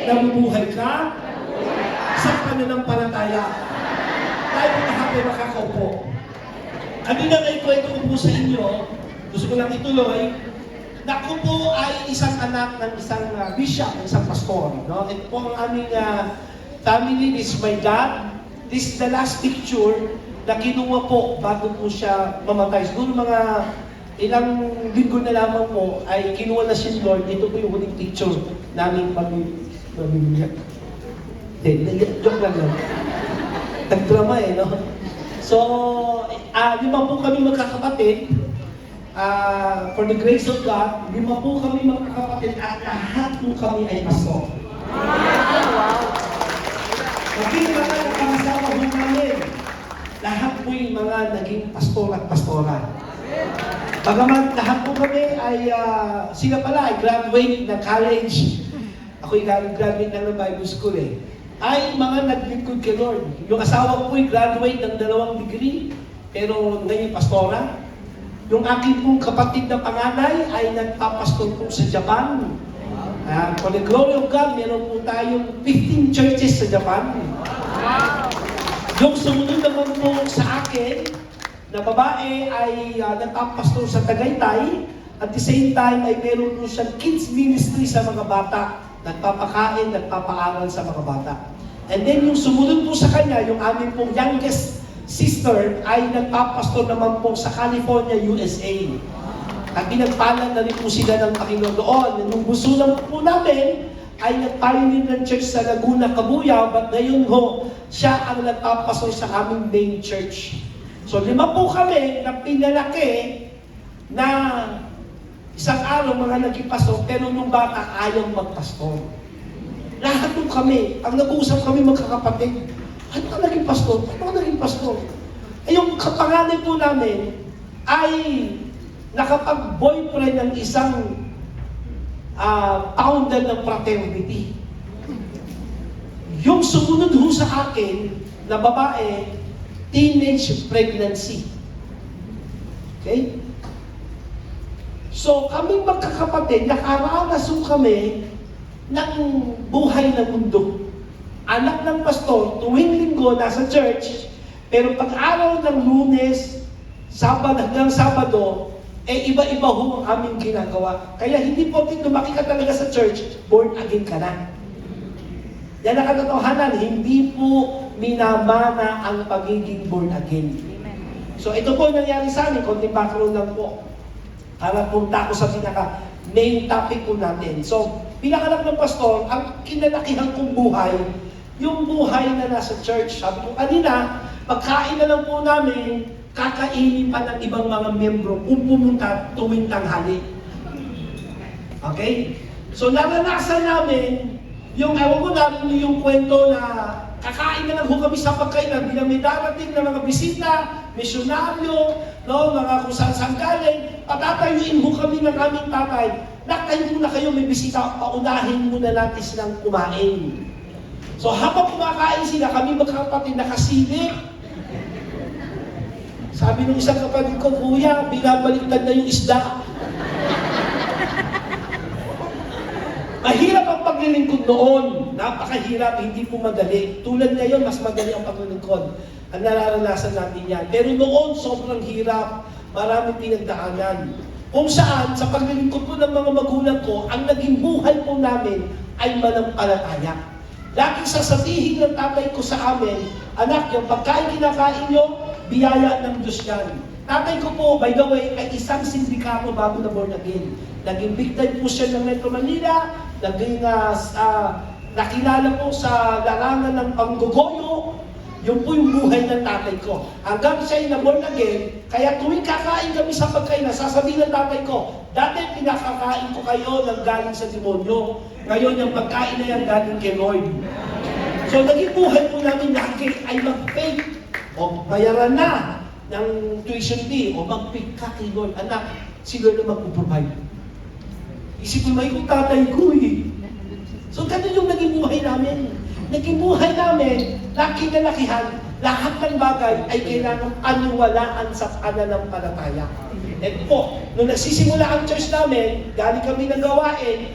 nabubuhay ka sa pananampalataya. Tayo po lahat ay makakaupo. Ano na naikwento ko po sa inyo, gusto ko lang ituloy, na ako po ay isang anak ng isang bishop, isang pastor. No? Ito po ang aming family. This is my dad. This is the last picture na kinuha po bago po siya mamatay. Siguro mga ilang linggo na lamang po ay kinuha na siya ni Lord. Ito po yung huling picture namin pamilya. Joke lang lang. Nagdrama no? So, lima po kami magkakapatid. For the grace of God, lima po kami magkakapatid at lahat po kami ay pastor. Wow! Maging mga nakamasama po namin, lahat po yung mga naging pastor at pastora. Bagamat lahat po kami ay, sila pala ay graduate ng college. Ako'y graduate ng Bible School ay mga naglingkod kay Lord. Yung asawa ko ay graduate ng 2 degree, pero ngayon pastora. Yung aking pong kapatid na panganay ay nagpapastor po sa Japan. For the glory of God, meron po tayong 15 churches sa Japan. Yung sumunod naman po sa akin, na babae ay nagpapastor sa Tagaytay. At the same time ay meron po siyang kids ministry sa mga bata. Nagpapakain, nagpapaaral sa mga bata. And then yung sumunod po sa kanya, yung aming pong youngest sister ay nagpapastor naman po sa California, USA. At pinagpala na rin po sila ng Panginoon doon. Nung gusto lang po namin, ay nagpalinig ng church sa Laguna, Cabuyao, but ngayon ho, siya ang nagpapastor sa aming main church. So 5 po kami na pinalaki na isang araw mga naging pastor, pero nung bata ayaw magpastor. Lahat po kami, ang nag-uusap kami magkakapatid, ano ka naging pastor? Ano ka naging pastor? Ay, yung kapanganay po namin ay nakapag-boyfriend ng isang founder ng fraternity. Yung sumunod ho sa akin na babae, teenage pregnancy. Okay? So, kaming magkakapatid, nakaranas ho kami ng buhay na mundo. Anak ng pastor, tuwing linggo nasa church, pero pag-araw ng Lunes, Sabado hanggang Sabado, iba-iba ho ang aming ginagawa. Kaya hindi po lumaki ka talaga sa church, born again ka na. Yan ang katotohanan, hindi po minamana ang pagiging born again. So ito po nangyari sa amin, konting background lang po. Para punta ko sa pinaka-main topic po natin. So, pinakanak ng pastor, ang kinalakihan kong buhay, yung buhay na nasa church. Sabi ko kanina, pagkain na lang po namin, kakainin pa ng ibang mga membro kung pumunta tuwing tanghali. Okay? So naranasan namin, yung ewan ko namin yung kwento na kakain na lang ho kami sa pagkainan bilang may darating na mga bisita, misyonaryo, no, mga kung saan galing, patatayuin ho kami ng aming tatay. Naktayo muna kayo, may bisita, paunahin muna natin silang kumain. So habang kumakain sila, kami magkakapatid nakasilip. Sabi ng isang kapatid ko, Kuya, binabaliktad na yung isda. Mahirap ang paglilingkod noon. Napakahirap, hindi po madali. Tulad ngayon, mas madali ang paglilingkod. Ang nararanasan natin yan. Pero noon, sobrang hirap. Maraming pinagdaanan. Kung saan, sa paglilingkod po ng mga magulang ko, ang naging buhay po namin ay manampalataya. Laging sasabihin ng tatay ko sa amin, anak, yung pagkain kinakain nyo, biyaya ng Diyos yan. Tatay ko po, by the way, ay isang sindikato bago na born again. Naging big time po siya ng Metro Manila, naging nakilala po sa larangan ng panggogoyo. Yun po yung buhay ng tatay ko. Hanggang siya ay na born again, kaya tuwing kakain kami sa pagkain, sasabihin ng tatay ko, dati pinakakain ko kayo ng galing sa demonyo. Ngayon yung pagkain na yan galing kay Lord. So naging buhay po namin lagi ay mag-faith o bayaran na ng tuition fee o mag-pick ka kay Lord. Anak, si Lord na mag-provide. Isipin mo yung tatay ko So ganun yung naging buhay namin. Naging buhay namin, laki na lakihan, lahat ng bagay ay kailangang aniwalaan sa pananampalataya. And po, nung nagsisimula ang church namin, galing kami ng gawain,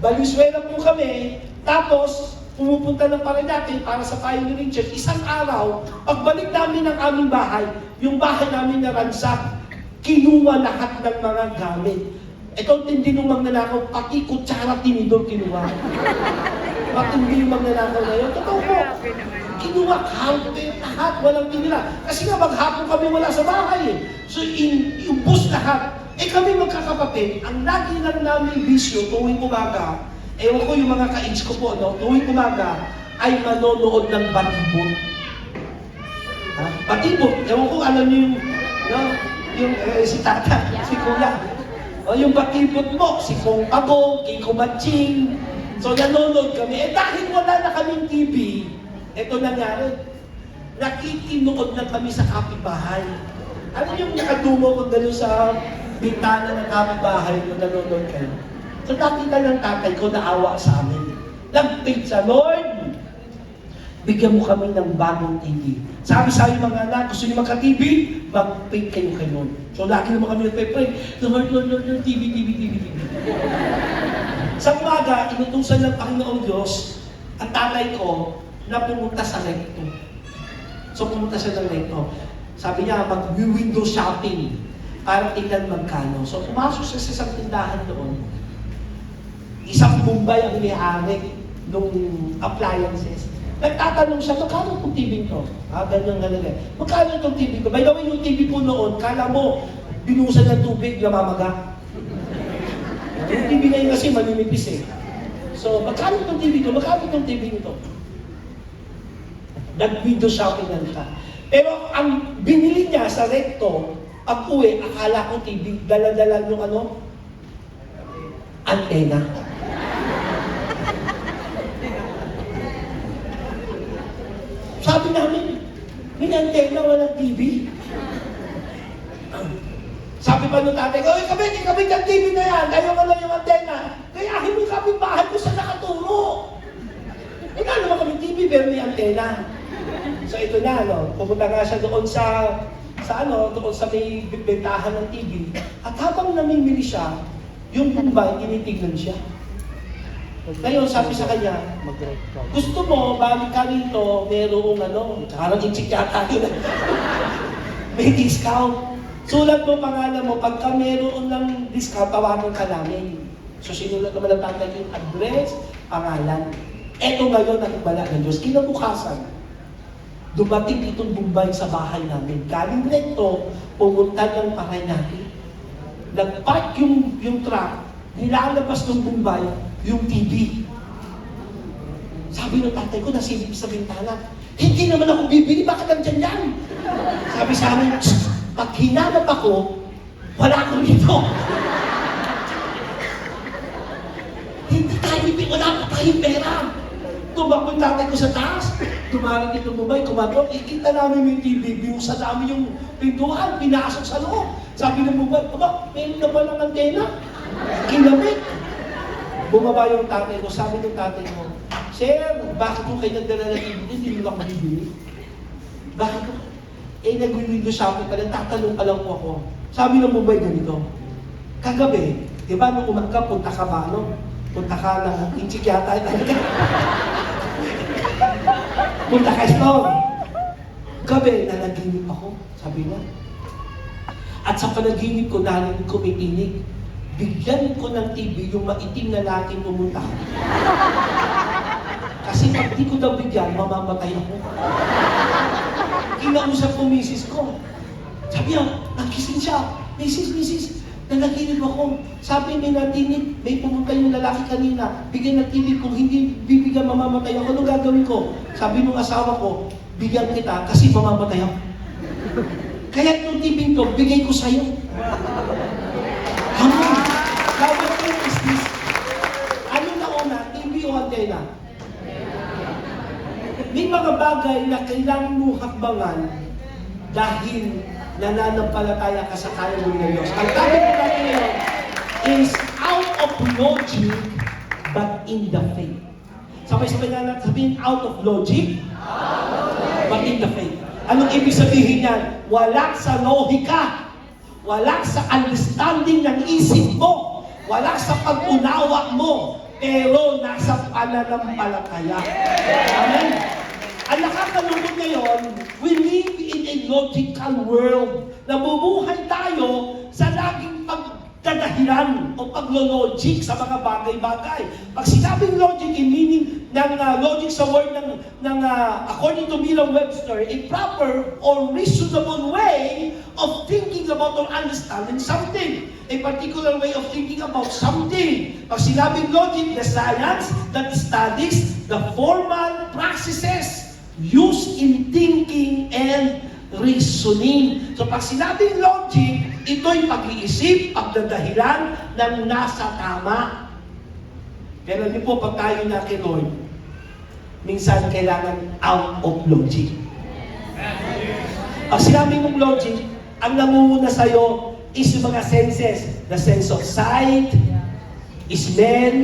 Valenzuela po kami, Tapos, pumupunta ng Paranaque para sa pioneering church. Isang araw, pagbalik namin ng aming bahay, yung bahay namin na ransak, kinuha lahat ng mga gamit. Ito tindi nung magnanakaw, pati kutsara tinidor kinuha. Matindi yung magnanakaw na yun. Totoo po. Kinuha, counter, lahat, walang tinila. Kasi nga maghapon kami wala sa bahay eh. So, iubos lahat. Kami magkakapatid, ang lagi lang namin bisyo tuwing umaga, ewan ko yung mga ka-age ko po, no? Tuwing umaga, ay manonood ng batibot. Ha? Batibot, ewan ko alam niyo yung, no? Yung si tata, si kuya. O, yung batibot mo, si Kong Pagong, Kiko Matching. So nanonood kami. Dahil wala na kaming TV, eto nangyari. Nakikinood na kami sa kapitbahay. Ano yung nakatungo ko gano'n sa bintana ng kapitbahay nung nanonood kayo? So nakita ng tatay ko naawa sa amin. Nag-page sa Lord, bigyan mo kami ng bagong TV. Sabi sa mga anak, gusto niyo magka-TV? Mag-pay kayo kay Lord. So lagi naman kami nagpe-pray, Lord, TV. Sa umaga, inutusan ng Panginoong Diyos, ang tatay ko, na pumunta sa recto. So pumunta siya ng recto. Sabi niya, mag-window shopping para tingnan magkano. So pumasok siya sa isang tindahan doon. Isang Bombay ang may-ari nung appliances. Nagtatanong siya, magkano itong TV ko? Ganyan. Magkano itong TV ko? By the way, yung TV po noon, kala mo, binusan ng tubig, namamaga. Yung TV na yun kasi maninipis eh. So, magkano itong TV ko? Magkano itong TV nito? Nag-window shopping na siya. Pero ang binili niya sa recto, pag uwi, akala ko TV, dala-dala yung ano? Antena. Sabi namin, may antena, walang TV. Sabi pa nung tatay ko, kami ng TV na yan, ayaw ka lang yung antena. Kaya hindi kami bahay ko sa nakaturo. Wala naman kami TV, pero may antena. So ito na, pumunta nga siya doon doon sa may bentahan ng TV. At habang namimili siya, yung Bombay, tinitignan siya. Ngayon, sabi sa kanya, gusto mo, balik ka rito, merong parang inchik yata yun. May discount. Sulat mo pangalan mo, pagka meron ng discount, tawagan ka namin. So sinulat naman ang tatay yung address, pangalan. Eto ngayon ang ibala ng Diyos. Kinabukasan, dumating itong Bombay sa bahay namin. Galing recto, pumunta ng Paranaque. Nag-park yung truck, nilalabas ng Bombay yung TV. Sabi ng tatay ko, nasilip sa bintana, hindi naman ako bibili, bakit nandiyan yan? Sabi sa amin, pag hinanap ako, wala ako dito. Hindi tayo bibili, wala pa tayong pera. Tumakbo yung tatay ko sa taas. Tumarang dito Bombay, kumatok, ikita namin yung TV, biusan namin yung pintuan, pinasok sa loob. Sabi ng Bombay, meron na ba ng antena? Kinamit. Bumaba yung tatay ko, sabi ng tatay ko, Sir, bakit ko kayo nagdala ng TV? Hindi mo ako bibili. Bakit ko? Nag-window shopping pa lang, tatanong pa lang po ako. Sabi ng Bombay ganito, kagabi, di ba nung umaga, punta ka ba, Punta ka ng inchik yata, punta ka store. Gabi, nanaginip ako, sabi niya. At sa panaginip ko, narinig ko may tinig. Bigyan ko ng TV yung maitim na laking pumunta. Kasi pag di ko daw bigyan, mamamatay ako. Kinausap ko misis ko. Sabi niya, nagising siya. Misis, nanaginip ako. Sabi may natinig, may pumunta yung lalaki kanina. Bigyan ng TV, kung hindi bibigyan, mamamatay ako. Ano gagawin ko? Sabi nung asawa ko, bigyan kita kasi mamamatay ako. Kaya itong TV ko, bigay ko sa'yo. Amen. Bawat thing is this. Ano na una, TV o antena? May mga bagay na kailangan mo hakbangan dahil nananampalataya ka sa kaya mo ng Diyos. Ang tabi ko natin ngayon is out of logic but in the faith. Sabay-sabay na natin sabihin, out of logic but in the faith. Anong ibig sabihin yan? Wala sa lohika, wala sa understanding ng isip mo, wala sa pag-unawa mo, pero nasa pananampalataya. Amen? Ang nakakalungkot ngayon, we live in a logical world. Nabubuhay tayo sa laging pagdadahilan o paglo-logic sa mga bagay-bagay. Pag sinabing logic, in meaning ng logic sa word according to Merriam-Webster, a proper or reasonable way of thinking about or understanding something. A particular way of thinking about something. Pag sinabing logic, the science that studies the formal practices used in thinking and reasoning. So pag sinabing logic, ito'y pag-iisip, pagdadahilan ng nasa tama. Pero hindi po pag tayo na kay Lord, minsan kailangan out of logic. Pag sinabing mong logic, ang namumuna sa'yo is yung mga senses. The sense of sight, smell,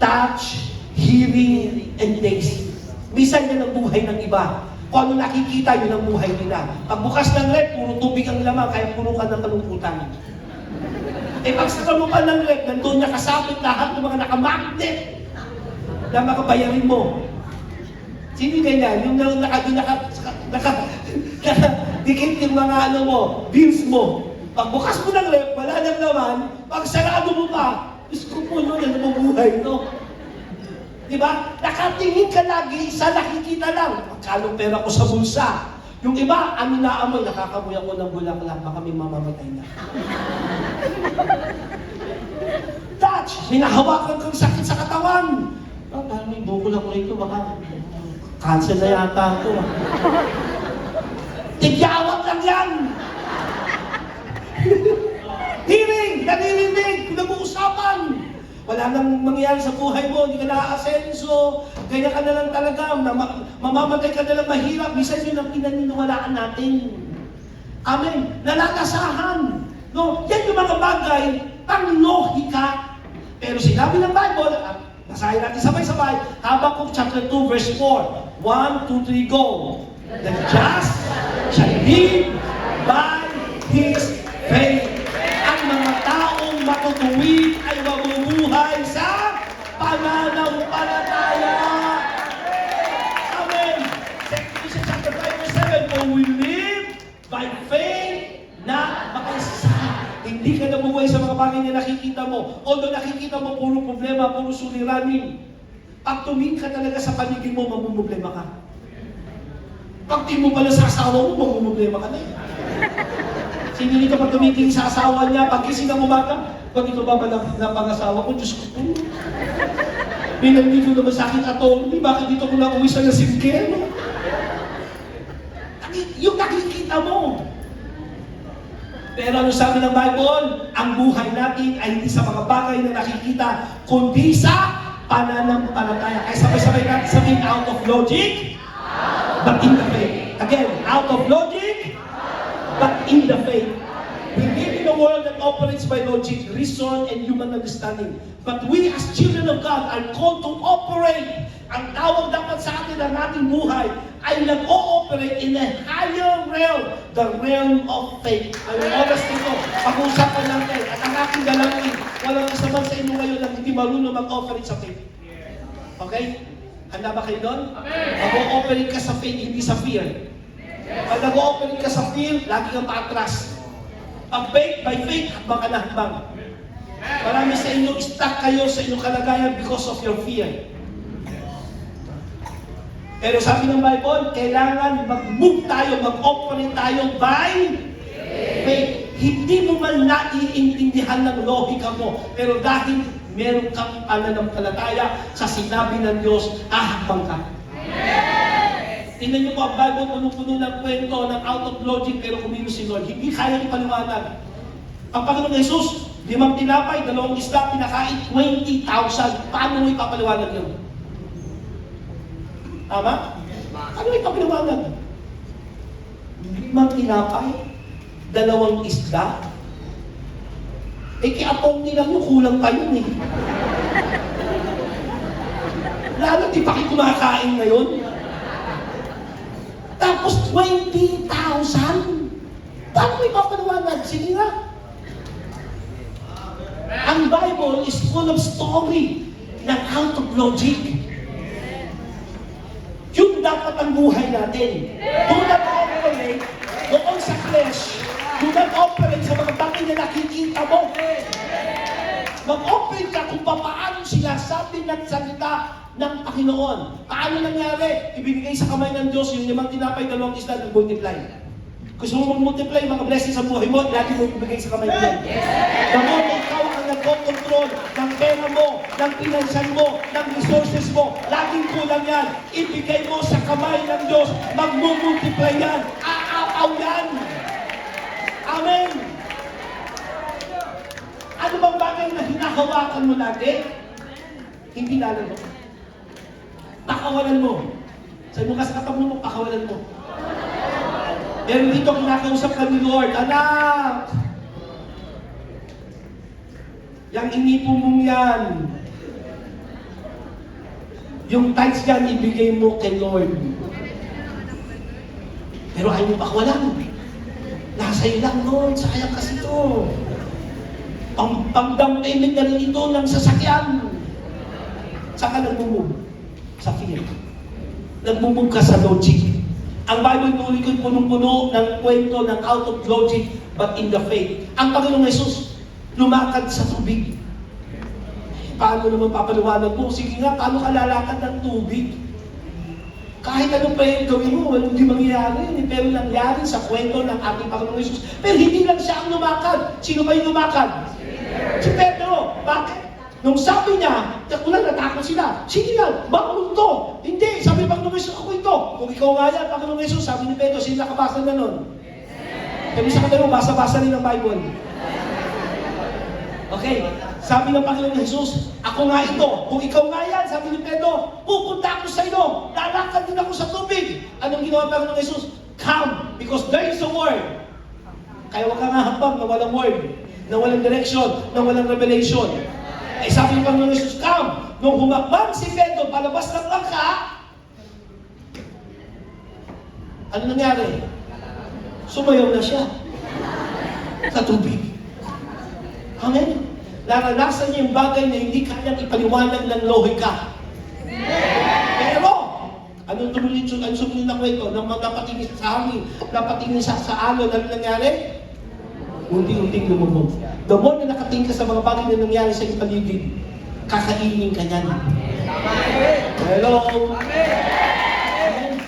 touch, hearing, and taste. Minsan yan ang buhay ng iba. Kung ano nakikita, yun ang buhay nila. Pagbukas ng rep, puro tubig ang laman, kaya puro ka ng kalungkutan. Pag sa mo pa ng rep, nandun nakasabit lahat ng mga nakamagnet na makabayarin mo. Sino ganyan? Yung nakadikit yung mga bills mo. Pagbukas mo ng rep, wala nang laman, pag sarado mo pa, Diyos ko po yun, ano mabuhay, no? Diba? Nakatingin ka lagi sa nakikita lang. Magkalong pera ko sa bulsa. Yung iba, amin na amoy, nakakamoy ako ng bulaklak, baka may mamamatay na. Touch, hinahawakan kang sakit sa katawan. Parang may bukol ako rito, baka cancer na yata ako. Tigyawat lang yan! Hearing, naririnig, pinag-uusapan. Wala nang mangyayari sa buhay mo, hindi ka na-aasenso, ganyan ka na lang talaga, mamamatay ka na lang mahirap, minsan yun ang pinaniniwalaan natin. Amen. Nalatasahan. No? Yan yung mga bagay, pang-lohika. Pero sinabi ng Bible, at basahin natin sabay-sabay, Habakkuk chapter 2 verse 4. 1, 2, 3, go. The just shall live by his faith. Ang mga taong matutuwid ay mabubuhay sa pananampalataya. Amen. 2 Corinthians chapter 5 verse 7, for we live by faith, not by sight. Hindi ka nabubuhay sa mga bagay na nakikita mo. Although nakikita mo puro problema, puro suliranin. Pag tumingin ka talaga sa paligid mo, mamumblema ka. Pag tingin mo pala sa asawa mo, mamumblema ka na eh. Sino dito pag tumitingin sa asawa niya, pag gising ng umaga, pag ito ba na pang-asawa ko, Diyos ko po. May nandito naman sa akin attorney, bakit dito ko na uwi sa nasingke? Yung nakikita mo. Pero ano sabi ng Bible? Ang buhay natin ay hindi sa mga bagay na nakikita, kundi sa pananampalataya. Kaya sabay-sabay natin sabihin, out of logic, but in the faith. Again, out of logic, but in the faith. We live in a world that operates by logic, reason, and human understanding. But we as children of God are called to operate. Ang tawag dapat sa atin ng ating buhay ay nag-ooperate in a higher realm, the realm of faith. Ngayong oras nito, pag-uusapan natin at ang aking dalangin, walang isa man sa inyo ngayon na hindi marunong mag-operate sa faith. Okay? Handa ba kayo doon? Mag-ooperate ka sa faith, hindi sa fear. Pag nag-ooperate ka sa fear, lagi kang paatras. Pag faith, by faith, habang ka na habang. Marami sa inyo, stuck kayo sa inyong kalagayan because of your fear. Pero sabi ng Bible, kailangan mag-move tayo, mag-operate tayo by faith. Hindi mo man naiintindihan ng lohika mo, pero dahil meron kang pananampalataya sa sinabi ng Diyos, ahakbang ka. Tingnan niyo po ang Bible, puno-puno ng kwento ng out of logic, pero kumilos si Lord. Hindi kaya ipaliwanag. Ang Panginoong Jesus, 5 tinapay, 2 isda, pinakain 20,000. Paano mo ipapaliwanag yun? Tama? Ano ipapaliwanag? 5 tinapay, 2 isda. Kiapong nila mo, kulang pa yun eh. Lalo, di pa kayo kumakain ngayon. Tapos 20,000. Paano may papaliwanag? Sige nga. Ang Bible is full of story. ng out of logic. Yun dapat ang buhay natin. Do not operate doon sa flesh. Do not operate sa mga bagay na nakikita mo. Mag-operate ka kung paano sinasabi ng salita ng Panginoon. Paano nangyari? Ibinigay sa kamay ng Diyos yung 5 tinapay, 2 isda, nag-multiply. Gusto mo mag-multiply, mga blessings sa buhay mo, lagi mo ibigay sa kamay ng Diyos. Damo mo ikaw ang nagko-control ng pera mo, ng pinansyal mo, ng resources mo. Laging kulang yan. Ibigay mo sa kamay ng Diyos. Mag-multiply yan. Aapaw yan. Amen. Ano bang bagay na hinahawakan mo lagi? Hindi lalago. Pakawalan mo. Sabi mo kasi katabi mo, pakawalan mo. Pero dito kinakausap ka ni Lord, anak! Yang inipo mong yan, yung tithes yan, ibigay mo kay Lord. Pero ayaw mo pakawalan. Nasa iyo lang, Lord, sayang kasi ito. Pang-down payment na rin ito ng sasakyan. Saka nagmumove sa fear. Nagmumove ka sa logic. Ang Bible tuloy ko'y punong-puno ng kwento ng out of logic but in the faith. Ang Panginoong Jesus, lumakad sa tubig. Paano naman papaliwanag mo? Sige nga, paano ka lalakad ng tubig? Kahit anong pa yung gawin mo, hindi mangyayari yun. Pero nangyari sa kwento ng ating Panginoong Jesus. Pero hindi lang siya ang lumakad. Sino ba yung lumakad? Si Pedro. Bakit? Nung sabi niya, natakot sila. Sige yan, baka to. Hindi, sabi ng Panginoong Jesus, ako ito. Kung ikaw nga yan, Panginoong Jesus, sabi ni Pedro, sino nakabasa na nun? Kami sa kanila, basa-basa rin ang Bible. Okay, sabi ng Panginoong Jesus, ako nga ito. Kung ikaw nga yan, sabi ni Pedro, pupunta ako sa iyo. Lalakad din ako sa tubig. Anong ginawa ng Panginoong Jesus? Come, because there is a word. Kaya wag ka nga hapang na walang word, na walang direction, na walang revelation. Eh sabi ng Panginoong Jesus, come. Nung humakbang si Pedro, palabas ng bangka, ano nangyari? Sumayaw na siya sa tubig. Amen? Naranasan niya yung bagay na hindi kayang ipaliwanag ng lohika. Pero, anong sumunod na kwento? Nang napatingin sa hangin, napatingin sa alon, ano nangyari? Unti-unting lumubog. The more na nakatingin ka sa mga bagay na nangyari sa iyong paligid, kakainin ka niyan. Hello? Amen?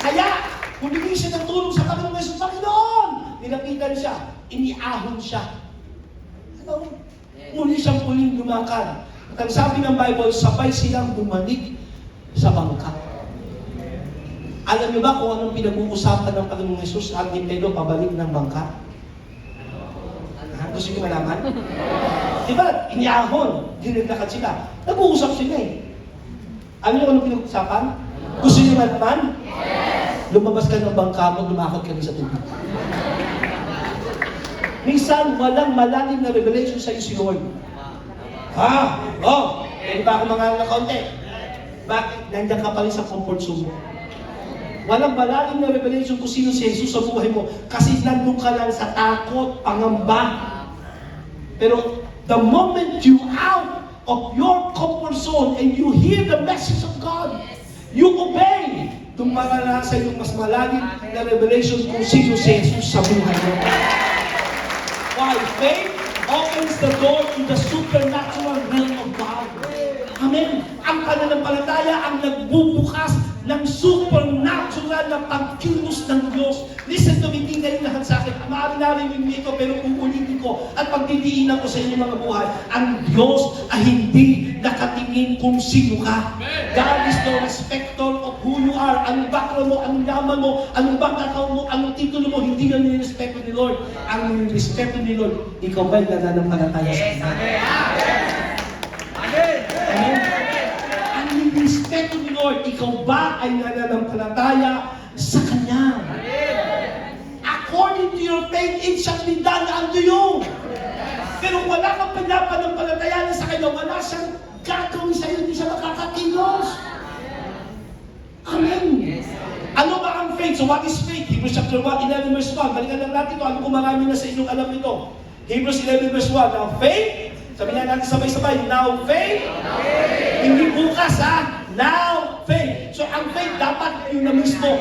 Kaya, humingi siya ng tulong sa Panginoon Jesus. Panginoon! Nilapitan siya. Iniahon siya. Ano? Muli siyang muling lumakad. At ang sabi ng Bible, sabay silang bumalik sa bangka. Alam niyo ba kung anong pinag-uusapan ng Panginoong Jesus at ni Pedro pabalik ng bangka? Gusto niyo malaman? Diba? Iniahon. Dinaglakad sila. Nag-uusap sila eh. Alam niyo anong pinag-uusapan? Gusto niyo malaman? Yes! Lumabas ka ng bangka mo, lumakad ka rin sa tubig. Minsan, walang malalim na revelation sa iyo si Lord. Pwede ba ako mangalan na kaunti? Bakit? Nandiyan ka pa rin sa comfort zone mo. Walang malalim na revelation kung sino si Jesus sa buhay mo kasi nandun ka lang sa takot, pangamba. Pero the moment you out of your comfort zone and you hear the message of God, you obey, tumaranasan yung mas malalim na revelation kung sino si Jesus sa buhay mo. Why? Faith opens the door to the supernatural realm of God. Amen. Ang pananampalataya ang nagbubukas ng supernatural na pagkilos ng Diyos. Listen to me, hindi kayo lahat sa akin. Maaari narinig niyo ito, pero uulitin ko at pagdidiinan ko sa inyong mga buhay. Ang Diyos ay hindi nakatingin kung sino ka. God is no respecter of who you are. Anong background mo, anong yaman mo, anong background mo, anong titulo mo, hindi yan nirespeto ni Lord. Ang nirespeto ni Lord, ikaw ba'y nananampalataya sa Kanya? Amen? Ang nirespeto ni Lord, ikaw ba ay nananampalataya sa Kanya? According to your faith, it shall be done unto you. Pero wala kang pananampalataya sa Kanya, wala siyang gagawin sa iyo, hindi siya makakakilos. Amen. Ano ba ang faith? So what is faith? Hebrews chapter 1, 11 verse 1. Balikan lang natin ito. Ano kung marami na sa inyong alam ito? Hebrews 11 verse 1. Now faith, sabi na natin sabay-sabay, now faith Hindi bukas ha. Now, faith. So ang faith dapat yun na mismo.